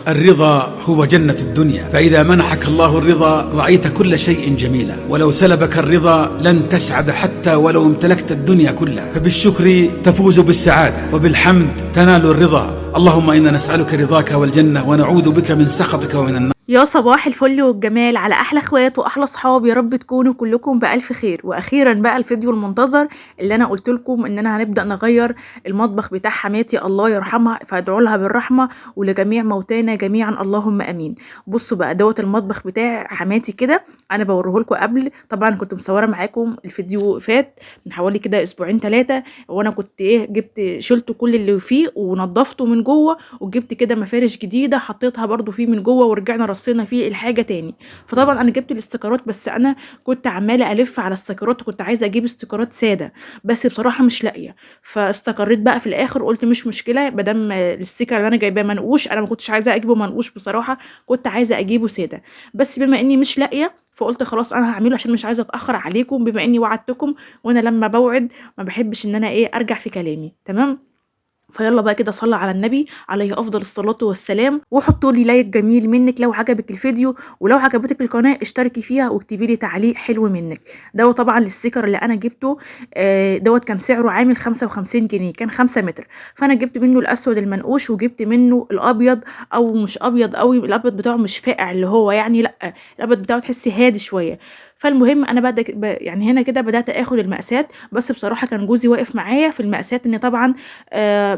الرضا هو جنة الدنيا، فإذا منحك الله الرضا رأيت كل شيء جميلا، ولو سلبك الرضا لن تسعد حتى ولو امتلكت الدنيا كلها. فبالشكر تفوز بالسعادة، وبالحمد تنال الرضا. اللهم إنا نسألك رضاك والجنة، ونعوذ بك من سخطك ومن النار. يا صباح الفل والجمال على احلى اخوات واحلى صحاب، يا رب تكونوا كلكم بالف خير. واخيرا بقى الفيديو المنتظر اللي انا قلت لكم اننا هنبدا نغير المطبخ بتاع حماتي الله يرحمها، فادعوا لها بالرحمه ولجميع موتانا جميعا اللهم امين. بصوا بقى دوت المطبخ بتاع حماتي كده، انا بوريه لكم قبل. طبعا كنت مصوره معاكم الفيديو فات من حوالي كده اسبوعين 3، وانا كنت جبت شلت كل اللي فيه ونضفته من جوه، وجبت كده مفارش جديده حطيتها برده فيه من جوه، ورجعنا رصينا فيه الحاجه تاني. فطبعا انا جبت الاستيكرات، بس انا كنت عماله الف على استيكرات، وكنت عايزه اجيب استيكرات ساده بس بصراحه مش لاقيه. فاستقريت بقى في الاخر، قلت مش مشكله مادام الاستيكر اللي انا جايباه منقوش، انا ما كنتش عايزه اجيبه منقوش بصراحه، كنت عايزه اجيبه ساده، بس بما اني مش لاقيه فقلت خلاص انا هعمله عشان مش عايزه اتاخر عليكم، بما اني وعدتكم وانا لما بوعد ما بحبش ان انا ارجع في كلامي. تمام. فيلا بقى كده صلى على النبي عليه افضل الصلاه والسلام، وحطوا لي لايك جميل منك لو عجبك الفيديو، ولو عجبتك القناه اشتركي فيها واكتبي لي تعليق حلو منك. دوت طبعا الستيكر اللي انا جبته دوت كان سعره عامل 55 جنيه، كان 5 متر. فانا جبت منه الاسود المنقوش، وجبت منه الابيض، او مش ابيض قوي، الابيض بتاعه مش فاقع اللي هو يعني، لا الابيض بتاعه تحسي هادي شويه. فالمهم انا يعني هنا كده بدات اخد المقاسات، بس بصراحه كان جوزي واقف معايا في المقاسات، ان طبعا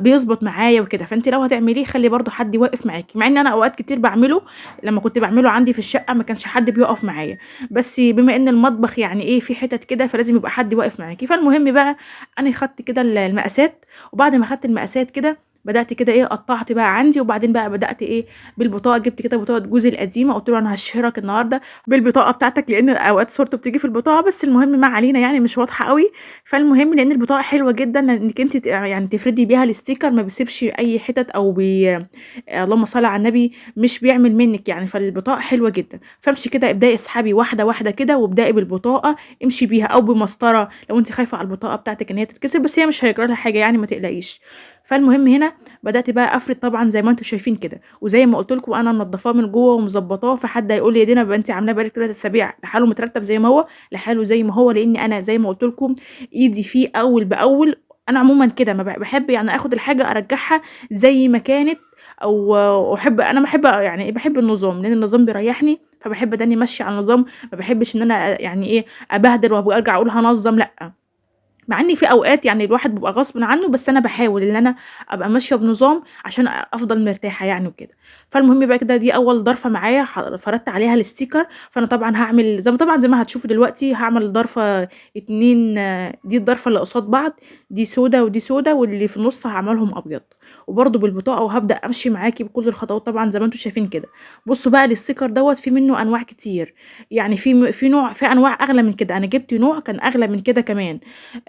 بيظبط معايا وكده. فانت لو هتعمليه خلي برضو حد واقف معاكي، مع ان انا اوقات كتير بعمله، لما كنت بعمله عندي في الشقه ما كانش حد بيقف معايا، بس بما ان المطبخ يعني في حتت كده فلازم يبقى حد واقف معاكي. فالمهم بقى انا خدت كده المقاسات، وبعد ما خدت المقاسات كده بدات كده قطعت بقى عندي، وبعدين بقى بدات بالبطاقه. جبت كده بطاقه جوزي القديمه، قلت له انا هشهرك النهارده بالبطاقه بتاعتك، لان اوقات صورته بتيجي في البطاقه بس المهم ما علينا يعني مش واضحه قوي. فالمهم لان البطاقه حلوه جدا انك انت يعني تفردي بيها الاستيكر، ما بيسيبش اي حتت اللهم صل على النبي مش بيعمل منك يعني، فالبطاقه حلوه جدا. فامشي كده ابداي اسحبي واحده واحده كده، وابداي بالبطاقه امشي بيها، او بمسطره لو انت خايفه على البطاقه بتاعتك ان هي تتكسر، بس هي مش هيجرى لها حاجه يعني ما تقلقيش. فالمهم هنا بدات بقى افرد طبعا زي ما انتم شايفين كده، وزي ما قلت لكم انا منضفاه من جوه ومظبطاه. فحد هيقول لي يا دينا بقى انت عاملاه بقالك 3 اسابيع لحاله مترتب زي ما هو، لحاله زي ما هو، لان انا زي ما قلت لكم ايدي فيه اول باول. انا عموما كده ما بحب يعني اخد الحاجه ارجعها زي ما كانت، او انا بحب يعني بحب النظام، لان النظام بيريحني، فبحب داني ماشي على النظام. ما بحبش ان انا يعني ابهدل وابقى ارجع اقول هنظم، لا. مع ان في اوقات يعني الواحد بيبقى غصب عنه، بس انا بحاول ان انا ابقى ماشيه بنظام عشان افضل مرتاحه يعني وكده. فالمهم بقى كده دي اول ضرفه معايا فردت عليها الستيكر. فانا طبعا هعمل زي ما هتشوفوا دلوقتي، هعمل ضرفه 2. دي الضرفه اللي قصاد بعض، دي سودا ودي سودا، واللي في النص هعملهم ابيض، وبرده بالبطاقه، وهبدا امشي معاكي بكل الخطوات طبعا زي ما انتم شايفين كده. بصوا بقى الستيكر دوت في منه انواع كتير، يعني في انواع اغلى من كده، انا جبت نوع كان اغلى من كده كمان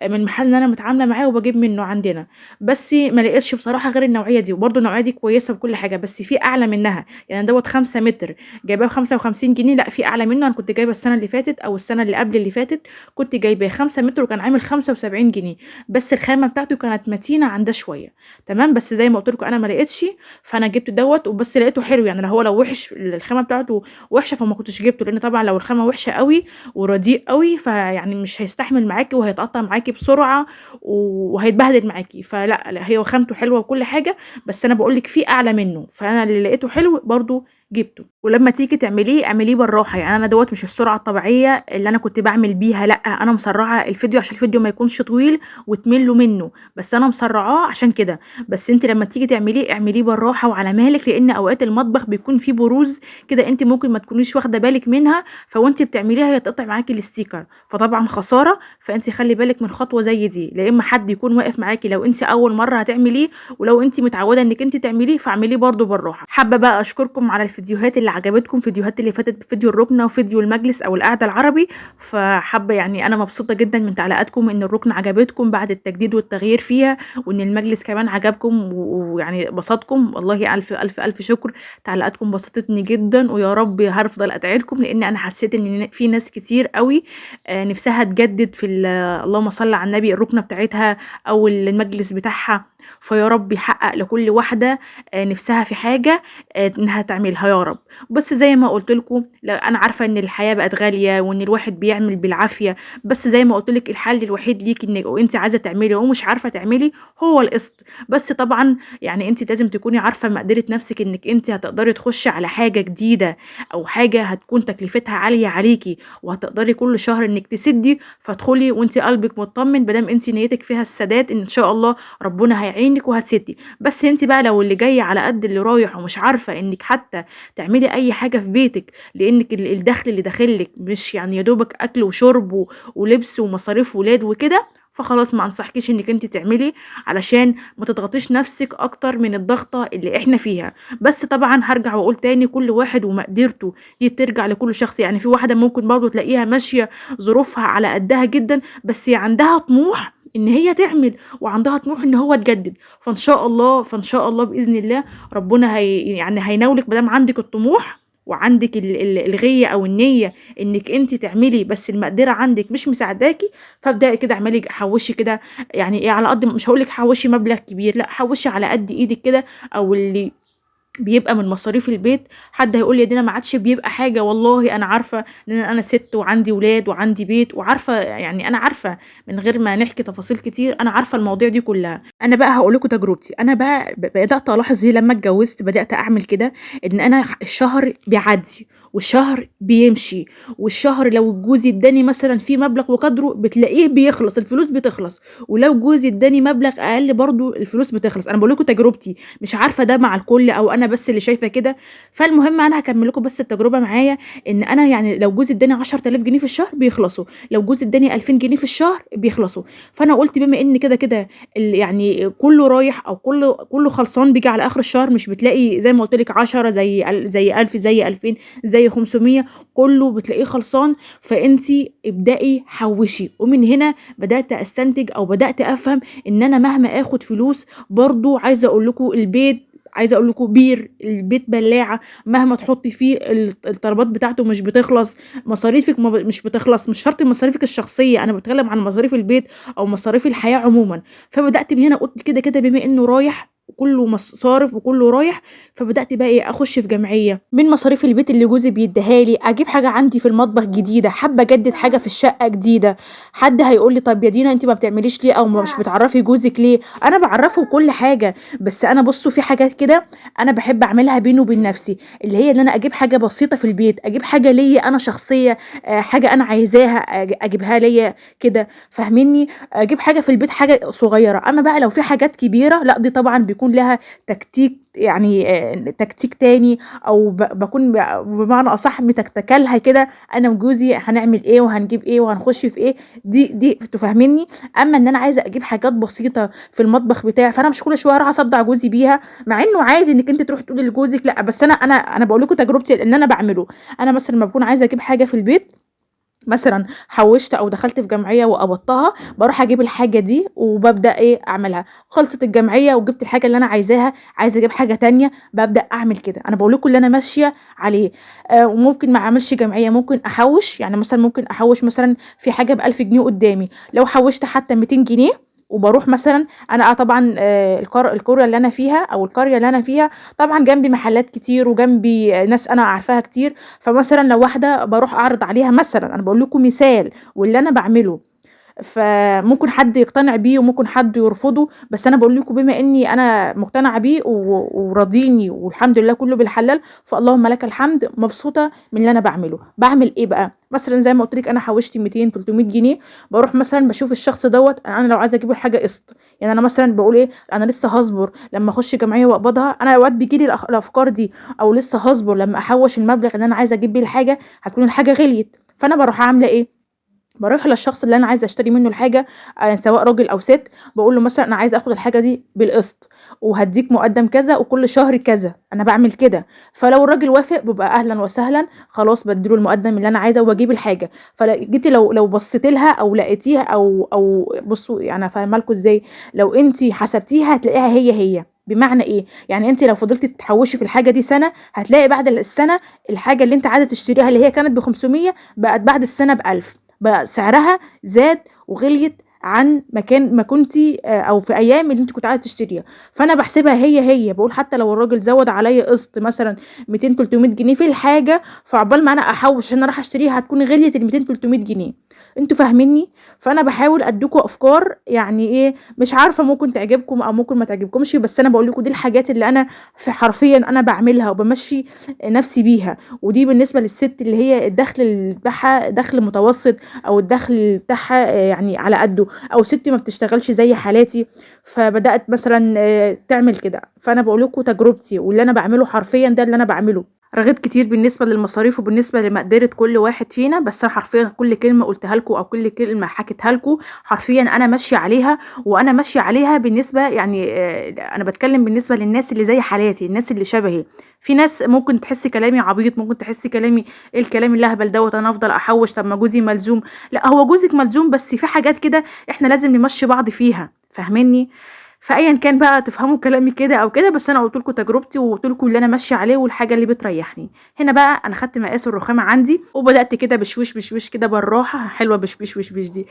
من المحل اللي انا متعامله معاه وبجيب منه عندنا، بس ما لقيتش بصراحه غير النوعيه دي، وبرده النوعيه دي كويسه بكل حاجه، بس في اعلى منها. يعني دوت 5 متر جايباه ب 55 جنيه، لا في اعلى منه. انا كنت جايبه السنه اللي فاتت او السنه اللي قبل اللي فاتت، كنت جايباه 5 متر وكان عامل 75 جنيه، بس الخامه بتاعته كانت متينه عن ده شويه. تمام. بس زي ما قلت لكم انا ما لقيتش، فانا جبت دوت وبس، لقيته حلو يعني. لو وحش الخامه بتاعته وحشه فما كنتش جبته، لان طبعا لو الخامه وحشه قوي ورديء قوي فيعني مش هيستحمل معاكي وهيتقطع معاكي بسرعه وهيتبهدل معاكي. لا هي خامته حلوه وكل حاجه، بس انا بقول لك في اعلى منه، فانا اللي لقيته حلو برضو جبته. ولما تيجي تعمليه اعمليه بالراحه، يعني انا دوت مش السرعه الطبيعيه اللي انا كنت بعمل بيها، لا انا مسرعه الفيديو عشان الفيديو ما يكونش طويل وتملوا منه، بس انا مسرعاه عشان كده. بس انت لما تيجي تعمليه اعمليه بالراحه وعلى مهلك، لان اوقات المطبخ بيكون فيه بروز كده انت ممكن ما تكونيش واخده بالك منها، فوانت بتعمليها هيتقطع معاكي الستيكر، فطبعا خساره. فانت خلي بالك من خطوه زي دي، لا اما حد يكون واقف معاكي لو انت اول مره هتعمليه، ولو انت متعوده انك انت تعمليه فاعمليه برده بالراحه. حابه بقى اشكركم على الفيديوهات اللي عجبتكم، فيديوهات اللي فاتت فيديو الركنه وفيديو المجلس او القعده العربي، فحابه يعني انا مبسوطه جدا من تعليقاتكم ان الركنه عجبتكم بعد التجديد والتغيير فيها، وان المجلس كمان عجبكم ويعني بسطكم. والله الف الف الف شكر، تعليقاتكم بسطتني جدا، ويا رب هفضل ادعي لكم، لان انا حسيت ان في ناس كتير قوي نفسها تجدد في اللهم صل على النبي الركنه بتاعتها او المجلس بتاعها، فيا رب يحقق لكل واحدة نفسها في حاجة إنها تعملها يا رب. بس زي ما قُلت لكم أنا عارفة إن الحياة بقت غالية وإن الواحد بيعمل بالعافية، بس زي ما قُلت لِك الحل الوحيد ليكِ إنِّك وأنتِ عايزة تعملي ومش عارفة تعملي هو القسط. بس طبعًا يعني أنتِ لازم تكوني عارفة مقدرة نفسِك إنِّك أنتِ هتقدري تخشي على حاجة جديدة أو حاجة هتكون تكلفتها عالية عليكِ، وهتقدري كل شهر إنِّك تسدّي، فادخلي وأنتِ قلبِك متطمن ما دام أنتِ نيتِك فيها السداد إن شاء الله ربنا هيعينِك وهتسدّي. بس أنتِ بقى لو اللي جاي على قد اللي رايح ومش عارفة إنِّك حتى تعملي أي حاجة في بيتِك، لإنِّك الدخل اللي داخل لِك مش يعني يا دوبك أكل وشرب ولبس ومصاريف ولاد وكده، فخلاص ما أنصحكيش إنِّك أنتِ تعملي علشان ما تضغطيش نفسِك أكتر من الضغطة اللي إحنا فيها. بس طبعًا هارجع وأقول تاني كل واحد ومقدرته، دي بترجع لكل شخص. يعني في واحدة ممكن برضه تلاقيها ماشية ظروفها على قدها جدًا، بس عندها طموح إن هي تعمل، وعندها طموح إن هو تجدد. فإن شاء الله بإذن الله ربنا يعني هيناولِك ما دام عندِك الطموح وعندِك الغِيّة أو النية إنِّك أنتِ تعملي، بس المقدرة عندِك مش مساعداكِ، فابدئي كده اعملي حوّشي كده يعني إيه على قد مش هاقول لِك حوّشي مبلغ كبير، لأ حوّشي على قد إيدِك كده أو اللي بيبقى من مصاريف البيت. حد هيقول لي يا دينا ما عادش بيبقى حاجة، والله أنا عارفة إن أنا سِت وعندي ولاد وعندي بيت وعارفة يعني أنا عارفة من غير ما نحكي تفاصيل كتير، أنا عارفة المواضيع دي كلّها. أنا بقى هاقول لكم تجربتي، أنا بقى بدأت ألاحظ إيه لمّا اتجوّزت بدأت أعمل كده، إن أنا الشهر بيعدّي والشهر بيمشي، والشهر لو جوزي ادّاني مثلًا فيه مبلغ وقدره بتلاقيه بيخلص، الفلوس بتخلص، ولو جوزي ادّاني مبلغ أقل برضه الفلوس بتخلص. أنا باقول لكم تجربتي، مش عارفة ده مع الكل أو أنا بس اللي شايفة كده. فالمهم أنا هاكمّل لكم بس التجربة معايا، إن أنا يعني لو جوزي ادّاني 10.000 جنيه في الشهر بيخلصوا، لو جوزي ادّاني 2000 جنيه في الشهر بيخلصوا. فأنا قُلت بما إن كده يعني كُلّه رايح أو كُلّه خلصان بييجي على آخر الشهر، مش بتلاقي زي ما قُلت لِك 10 زي 1000 زي 2000 زي 500 كُلّه بتلاقيه خلصان. فأنتِ ابدئي حوّشي. ومن هنا بدأت أستنتج أو بدأت أفهم إن أنا مهما آخُد فلوس برضه عايزة أقول لكم بير، البيت بلاعة، مهما تحطّي فيه الطلبات بتاعته مش بتخلص، مصاريفِك مش بتخلص، مش شرط مصاريفِك الشخصية، أنا باتكلّم عن مصاريف البيت أو مصاريف الحياة عمومًا. فبدأت من هنا قُلت كده بما إنه رايح وكُلّه صارف وكُلّه رايح، فبدأت بقى إيه، أخُش في جمعية من مصاريف البيت اللي جوزي بيدّيها لي، أجيب حاجة عندي في المطبخ جديدة، حابة أجدد حاجة في الشقة جديدة. حد هيقول لي طَب يا دينا أنتِ ما بتعمليش ليه أو مش بتعرّفي جوزِك ليه؟ أنا باعرّفه كل حاجة، بس أنا بُصّوا في حاجات كده أنا باحب أعملها بيني وبين نَفْسي، اللي هي إن أنا أجيب حاجة بسيطة في البيت، أجيب حاجة ليّا أنا شخصية، حاجة أنا عايزاها أجيبها ليّا كده، فاهمينّي؟ أجيب حاجة في البيت حاجة صغيّرة. أمّا بقى لو في حاجات كبيرة لأ، دي طبعًا بيكون لها تكتيك يعني تكتيك تاني أو باكون بمعنى أصح متكتكة لها كده أنا وجوزي هنعمل إيه وهنجيب إيه وهنخش في إيه، دي أنتم فاهمينّي؟ أمّا إن أنا عايزة أجيب حاجات بسيطة في المطبخ بتاعي، فأنا مش كل شوية أروح أصدّع جوزي بيها، مع إنه عادي إنِّك أنتِ تروحي تقولي لجوزِك لأ، بس أنا باقول لكم تجربتي لإن أنا باعمله. أنا مثلًا لمّا باكون عايزة أجيب حاجة في البيت مثلًا حوّشت أو دخلت في جمعية وقبضتها، باروح أجيب الحاجة دي وبابدأ إيه، أعملها. خلصت الجمعية وجِبت الحاجة اللي أنا عايزاها، عايزة أجيب حاجة تانية، بابدأ أعمل كده. أنا باقول لكم اللي أنا ماشية عليه. وممكن ما أعملش جمعية، ممكن أحوّش، يعني مثلًا ممكن أحوّش مثلًا في حاجة ب1000 جنيه قدّامي، لو حوّشت حتى 200 جنيه وباروح مثلًا أنا طبعًا القرية اللي أنا فيها أو القرية اللي أنا فيها طبعًا جنبي محلات كتير وجنبي ناس أنا عارفاها كتير. فمثلًا لو واحدة باروح أعرض عليها مثلًا، أنا باقول لكم مثال واللي أنا باعمله، فممكن حد يقتنع بيه وممكن حد يرفضه، بس أنا باقول لكم بما إني أنا مقتنعة بيه وراضيني والحمد لله كُلّه بالحلال، فاللهم لك الحمد، مبسوطة من اللي أنا باعمله. باعمل إيه بقى، مثلًا زي ما قُلت لِك أنا حوّشت 200، 300 جنيه، باروح مثلًا باشوف الشخص دوّة أنا لو عايزة أجيب له حاجة قسط، يعني أنا مثلًا باقول إيه، أنا لسه هاصبر لمّا أخُش جمعية وأقبضها، أنا أوقات بييجي لي الأفكار دي، أو لسه هاصبر لمّا أحوّش المبلغ اللي أنا عايزة أجيب بيه الحاجة، هتكون الحاجة غليت. فأنا باروح عاملة إيه، باروح للشخص اللي أنا عايزة أشتري منه الحاجة سواء راجل أو ست، باقول له مثلًا أنا عايزة آخد الحاجة دي بالقسط، وهادّيك مقدّم كذا وكل شهر كذا، أنا باعمل كده. فلو الراجل وافق بابقى أهلًا وسهلًا، خلاص بادّي له المقدّم اللي أنا عايزاه وباجيب الحاجة. جيتِ لو بصيتِ لها أو لقيتيها أو بُصّوا يعني هافهّمها لكم إزاي، لو أنتِ حسبتيها هتلاقيها هي. بمعنى إيه، يعني أنتِ لو فضلتِ تحوّشي في الحاجة دي سَنة، هتلاقي بعد السَنة الحاجة اللي أنتِ عايزة تشتريها اللي هي كانت ب500 بقت بعد السَنة ب1000. بقى سعرها زاد وغليت عن مكان ما كنتِ أو في أيام اللي أنتِ كنتِ عايزة تشتريها، فأنا باحسبها هي، باقول حتى لو الراجل زوّد عليَّ قسط مثلًا 200، 300 جنيه في الحاجة، فعقبال ما أنا أحوّش عشان أنا رايحة أشتريها هتكون غليت ال200، 300 جنيه، أنتم فاهمينّي؟ فأنا باحاول أدّيكم أفكار يعني إيه، مش عارفة ممكن تعجبكم أو ممكن ما تعجبكمش، بس أنا باقول لكم دي الحاجات اللي أنا حرفيًا أنا باعملها وبامشّي نَفْسي بيها، ودي بالنسبة للست اللي هي الدخل بتاعها دخل متوسط أو الدخل بتاعها يعني على قدّه، أو ست ما بتشتغلش زي حالاتي، فبدأت مثلًا تعمل كده، فأنا باقول لكم تجربتي واللي أنا باعمله حرفيًا ده اللي أنا باعمله. رغيت كتير بالنسبة للمصاريف وبالنسبة لمقدرة كل واحد فينا، بس أنا حرفيًا كل كلمة قُلتها لكم أو كل كلمة حكيتها لكم حرفيًا أنا ماشية عليها، وأنا ماشية عليها بالنسبة يعني أنا باتكلم بالنسبة للناس اللي زي حالاتي، الناس اللي شبهي. في ناس ممكن تحس كلامي عبيط، ممكن تحس كلامي إيه الكلام الأهبل دوّة أنا أفضل أحوّش، طب ما جوزي ملزوم، لأ هو جوزِك ملزوم بس في حاجات كده إحنا لازم نمشّي بعض فيها، فاهمينّي؟ فأيًا كان بقى تفهموا كلامي كده أو كده، بس أنا قُلت لكم تجربتي وقُلت لكم اللي أنا ماشية عليه والحاجة اللي بتريحني. هنا بقى أنا خدت مقاس الرخامة عندي وبدأت كده بشويش، بشويش كده بالراحة، حلوة بشويش، وشويش دي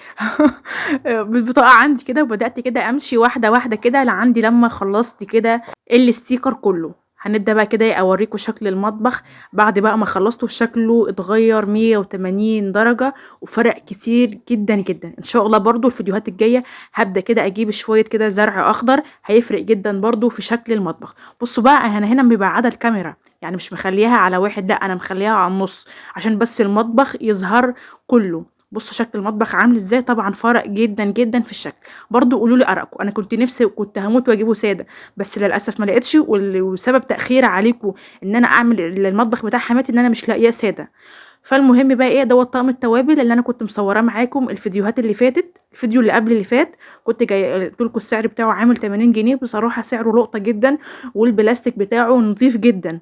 بالبطاقة عندي كده وبدأت كده أمشي واحدة، واحدة كده لعندي لمّا خلّصت كده الsticker كلّه. هنبدأ بقى كده أورّيكم شكل المطبخ بعد بقى ما خلّصته شكله اتغيّر 180 درجة وفرق كتير جدًا، جدًا. إن شاء الله برضه الفيديوهات الجاية هابدأ كده أجيب شوية كده زرع أخضر هيفرق جدًا برضه في شكل المطبخ. بُصّوا بقى أنا هنا مبعّدة الكاميرا، يعني مش مخلّياها على واحد لأ، أنا مخلّياها على النُص عشان بس المطبخ يظهر كلّه. بصوا شكل المطبخ عامل إزاي، طبعًا فرق جدًا، جدًا في الشكل. برضه قولوا لي آرائكم، أنا كنت نِفْسي وكنت هاموت وأجيبه سادة، بس للأسف ما لقيتش وسبب تأخيري عليكم إن أنا أعمل المطبخ بتاع حماتي إن أنا مش لاقياه سادة. فالمهم بقى إيه، دوّة طقم التوابل اللي أنا كنت مصوراه معاكم الفيديوهات اللي فاتت، الفيديو اللي قبل اللي فات كنت قُلت لكم السعر بتاعه عامل 80 جنيه، بصراحة سعره لقطة جدًا والبلاستيك بتاعه نضيف جدًا.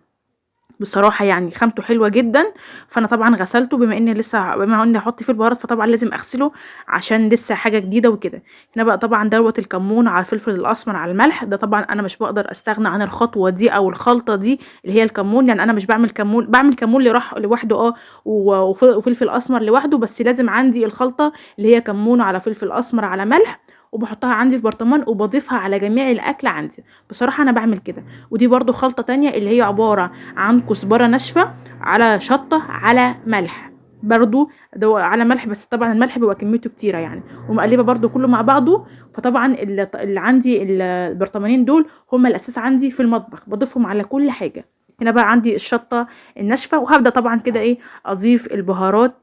بصراحة يعني خامته حلوة جدًا، فأنا طبعًا غسلته بما إني هاحط فيه البهارات فطبعًا لازم أغسله عشان لسه حاجة جديدة وكده. هنا بقى طبعًا دوّة الكمون على الفلفل الأسمر على الملح، ده طبعًا أنا مش باقدر أستغنى عن الخطوة دي أو الخلطة دي اللي هي الكمون، يعني أنا مش باعمل كمون لوحده وفلفل أسمر لوحده، بس لازم عندي الخلطة اللي هي كمون على فلفل أسمر على ملح، وباحطها عندي في برطمان وباضيفها على جميع الأكل عندي، بصراحة أنا باعمل كده. ودي برضه خلطة تانية اللي هي عبارة عن كزبرة ناشفة على شطة على ملح، برضه على ملح بس طبعًا الملح بيبقى كميته كتيرة يعني، ومقلبة برضه كله مع بعضه. فطبعًا اللي عندي البرطمانين دول هُم الأساس عندي في المطبخ، باضيفهم على كل حاجة. هنا بقى عندي الشطة الناشفة وهابدأ طبعًا كده إيه أضيف البهارات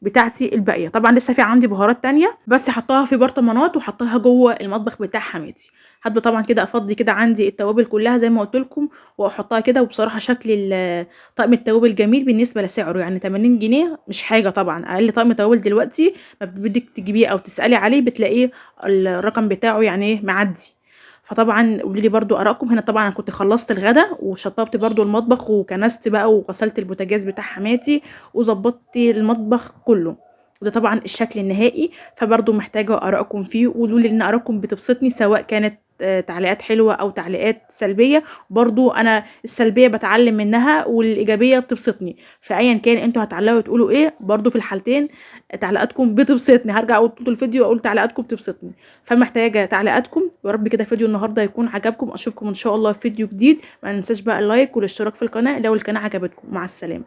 بتاعتي الباقية. طبعًا لسه في عندي بهارات تانية بس حاطاها في برطمانات وحاطاها جوه المطبخ بتاع حماتي. هابدأ طبعًا كده أفضّي كده عندي التوابل كلها زي ما قُلت لكم وأحطها كده، وبصراحة شكل طقم التوابل جميل بالنسبة لسعره، يعني 80 جنيه مش حاجة طبعًا، أقل طقم توابل دلوقتي ما بدِك تجيبيه أو تسألي عليه بتلاقيه الرقم بتاعه يعني إيه معدّي. فطبعًا قولوا لي برضه آرائكم. هنا طبعًا أنا كنت خلّصت الغدا وشطّبت برضه المطبخ وكنست بقى وغسلت البوتاجاز بتاع حماتي وضبّطت المطبخ كلّه، وده طبعًا الشكل النهائي. فبرضه محتاجة آرائكم فيه، وقولوا لي إن آرائكم بتبسطني سواء كانت تعليقات حلوة أو تعليقات سلبية، برضه أنا السلبية باتعلم منها والإيجابية بتبسطني، فأيًا كان أنتم هتعلقوا وتقولوا إيه برضه في الحالتين تعليقاتكم بتبسطني، هارجع أقول طول الفيديو أقول تعليقاتكم بتبسطني، فمحتاجة تعليقاتكم. ويا رب كده فيديو النهارده يكون عجبكم، أشوفكم إن شاء الله في فيديو جديد، ما ننساش بقى اللايك والاشتراك في القناة لو القناة عجبتكم، مع السلامة.